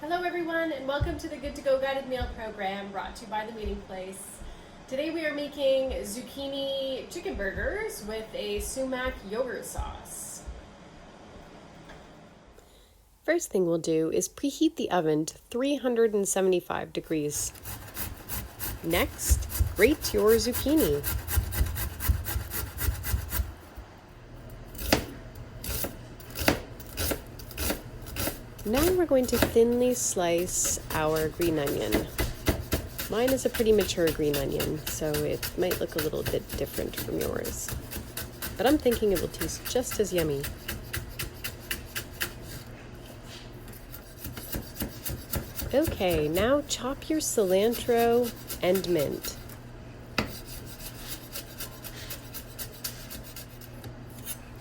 Hello everyone, and welcome to the Good to Go Guided Meal Program brought to you by The Meeting Place. Today we are making zucchini chicken burgers with a sumac yogurt sauce. First thing we'll do is preheat the oven to 375 degrees. Next, grate your zucchini. Now we're going to thinly slice our green onion. Mine is a pretty mature green onion, so it might look a little bit different from yours. But I'm thinking it will taste just as yummy. Okay, now chop your cilantro and mint.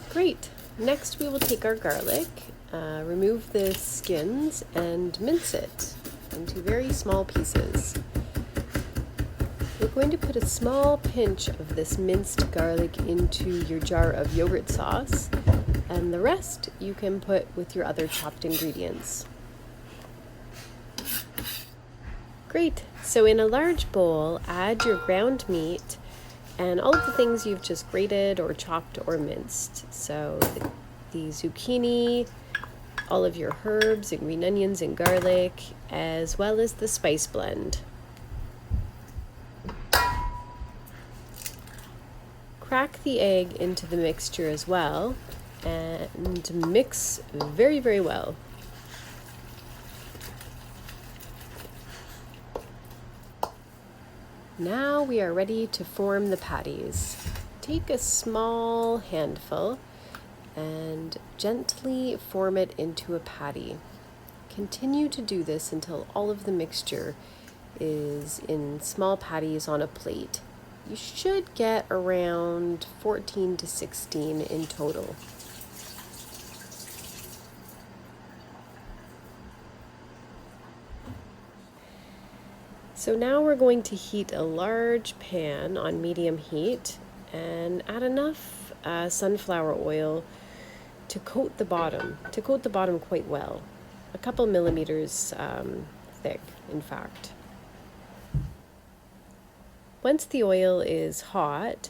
Great. Next we will take our garlic, remove the skins, and mince it into very small pieces. We're going to put a small pinch of this minced garlic into your jar of yogurt sauce, and the rest you can put with your other chopped ingredients. Great, so in a large bowl, add your ground meat and all of the things you've just grated or chopped or minced. So the zucchini, all of your herbs and green onions and garlic, as well as the spice blend. Crack the egg into the mixture as well and mix very, very well. Now we are ready to form the patties. Take a small handful and gently form it into a patty. Continue to do this until all of the mixture is in small patties on a plate. You should get around 14 to 16 in total. So now we're going to heat a large pan on medium heat and add enough sunflower oil to coat the bottom quite well. A couple millimeters thick, in fact. Once the oil is hot,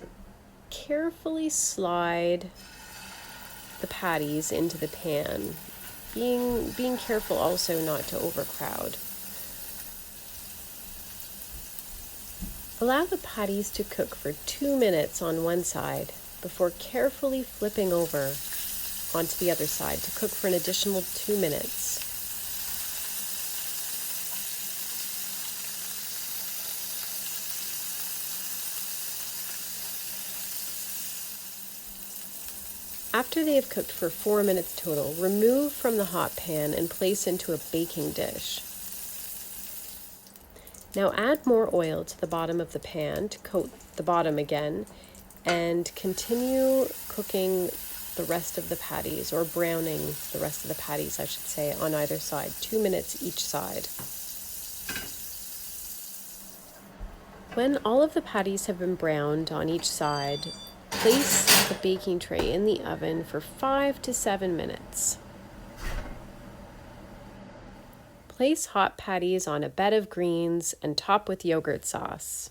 carefully slide the patties into the pan, being careful also not to overcrowd. Allow the patties to cook for 2 minutes on one side before carefully flipping over onto the other side to cook for an additional 2 minutes. After they have cooked for 4 minutes total, remove from the hot pan and place into a baking dish. Now add more oil to the bottom of the pan to coat the bottom again, and continue cooking the rest of the patties, or browning the rest of the patties, I should say, on either side, 2 minutes each side. When all of the patties have been browned on each side, place the baking tray in the oven for 5 to 7 minutes. Place hot patties on a bed of greens and top with yogurt sauce.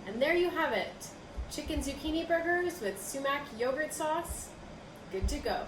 And there you have it, chicken zucchini burgers with sumac yogurt sauce. Good to go.